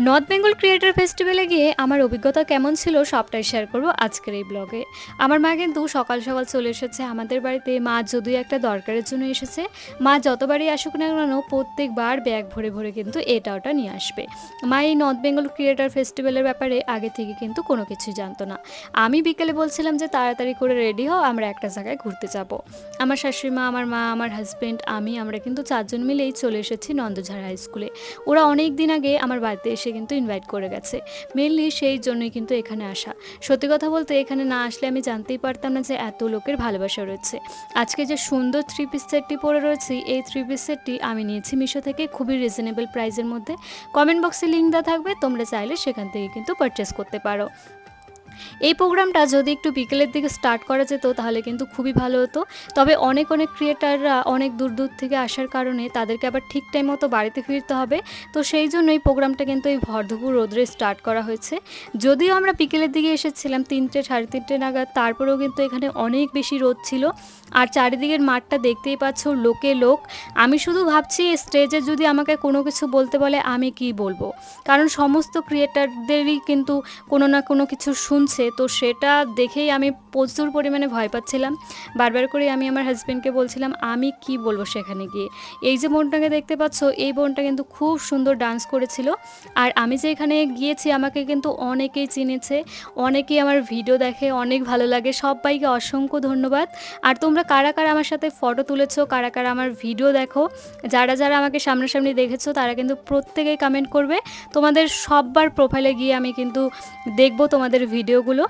North Bengal creator ফেস্টিভ্যালে গিয়ে আমার অভিজ্ঞতা কেমন ছিল সবটাই শেয়ার করব আজকের এই ব্লগে। আমার মা কিন্তু সকাল সকাল চলে এসেছে আমাদের বাড়িতে। মা যদিও একটা দরকারের জন্য এসেছে, মা যতবারই আসুক না কেন প্রত্যেকবার ব্যাগ ভরে ভরে কিন্তু এটা ওটা নিয়ে আসবে। মা এই নর্থ বেঙ্গল ক্রিয়েটর ফেস্টিভ্যালের ব্যাপারে আগে থেকে কিন্তু কোনো কিছুই জানতো না। আমি বিকেলে বলছিলাম যে তাড়াতাড়ি করে রেডি হও, আমরা একটা জায়গায় ঘুরতে যাব। আমার শাশুড়ি মা, আমার মা, আমার হাজব্যান্ড, আমরা কিন্তু চারজন মিলেই চলে এসেছি নন্দঝাড় হাই স্কুলে। ওরা অনেক দিন আগে আমার বাড়িতে এসে কিন্তু ইনভাইট করে গেছে, মেনলি সেই জন্যই কিন্তু এখানে আসা। সত্যি কথা বলতে এখানে না আসলে আমি জানতেই পারতাম না যে এত লোকের ভালোবাসা রয়েছে। আজকে যে সুন্দর থ্রি পিস সেটটি পরে রয়েছি, এই থ্রি পিস সেটটি আমি নিয়েছি মিশো থেকে খুবই রিজনেবল প্রাইসের মধ্যে। কমেন্ট বক্সে লিঙ্ক দেওয়া থাকবে, তোমরা চাইলে সেখান থেকে কিন্তু পারচেস করতে পারো। এই প্রোগ্রামটা যদি একটু বিকেলের দিকে স্টার্ট করা যেত তাহলে কিন্তু খুবই ভালো হতো। তবে অনেক অনেক ক্রিয়েটাররা অনেক দূর দূর থেকে আসার কারণে তাদেরকে আবার ঠিক টাইম মতো বাড়িতে ফিরতে হবে। তো সেই জন্যই প্রোগ্রামটা কিন্তু এই ভরদুপুর রোদ্রে স্টার্ট করা হয়েছে। যদিও আমরা বিকেলের দিকে এসেছিলাম 3টে সাড়ে 3টে নাগাদ, তারপরেও কিন্তু এখানে অনেক বেশি রোদ ছিল। আর চারিদিকের মাঠটা দেখতেই পাচ্ছ, লোকে লোক। আমি শুধু ভাবছি স্টেজে যদি আমাকে কোনো কিছু বলতে বলে আমি কি বলবো, কারণ সমস্ত ক্রিয়েটারদেরই কিন্তু কোনো না কোনো কিছু শুনছে। তো সেটা দেখেই আমি প্রচুর পরিমাণে ভয় পাচ্ছিলাম। বারবার করে আমি আমার হাজব্যান্ডকে বলছিলাম আমি কি বলবো সেখানে গিয়ে। এই যে বোনটাকে দেখতে পাচ্ছ, এই বোনটা কিন্তু খুব সুন্দর ডান্স করেছিল। আর আমি যে এখানে গিয়েছি আমাকে কিন্তু অনেকেই চিনেছে, অনেকেই আমার ভিডিও দেখে, অনেক ভালো লাগে। সবাইকে অসংখ্য ধন্যবাদ। আর তোমরা কারা কারা আমার সাথে ফটো তুলেছো, কারা কারা আমার ভিডিও দেখো, যারা যারা আমাকে সামনাসামনি দেখেছো তারা কিন্তু প্রত্যেকেই কমেন্ট করবে। তোমাদের সববার প্রোফাইলে গিয়ে আমি কিন্তু দেখব তোমাদের ভিডিওগুলো।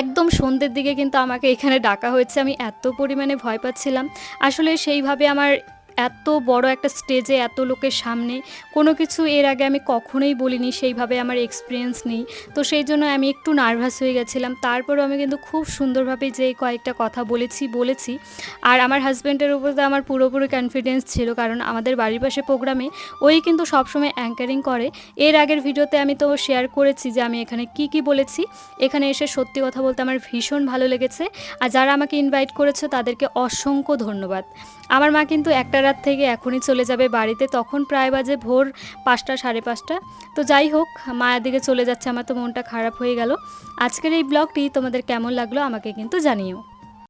একদম সন্ধ্যের দিকে কিন্তু আমাকে এখানে ডাকা হয়েছে, আমি এত পরিমাণে ভয় পাচ্ছিলাম। আসলে সেইভাবে আমার এত বড় একটা স্টেজে এত লোকের সামনে কোনো কিছু এর আগে আমি কখনোই বলিনি, সেইভাবে আমার এক্সপিরিয়েন্স নেই। তো সেই জন্য আমি একটু নার্ভাস হয়ে গেছিলাম। তারপরেও আমি কিন্তু খুব সুন্দরভাবে যে কয়েকটা কথা বলেছি। আর আমার হাজব্যান্ডের উপর তো আমার পুরোপুরি কনফিডেন্স ছিল, কারণ আমাদের বাড়ির পাশে প্রোগ্রামে ওই কিন্তু সবসময় অ্যাঙ্কারিং করে। এর আগের ভিডিওতে আমি তো শেয়ার করেছি যে আমি এখানে কি বলেছি। এখানে এসে সত্যি কথা বলতে আমার ভীষণ ভালো লেগেছে। আর যারা আমাকে ইনভাইট করেছে তাদেরকে অসংখ্য ধন্যবাদ। আমার মা কিন্তু একটা রাত থেকে এখনই চলে যাবে বাড়িতে, তখন প্রায় বাজে ভোর 5টা সাড়ে 5টা। তো যাই হোক, মায়ের দিকে চলে যাচ্ছে, আমার তো মনটা খারাপ হয়ে গেল। আজকের এই ব্লগটি তোমাদের কেমন লাগলো আমাকে কিন্তু জানিও।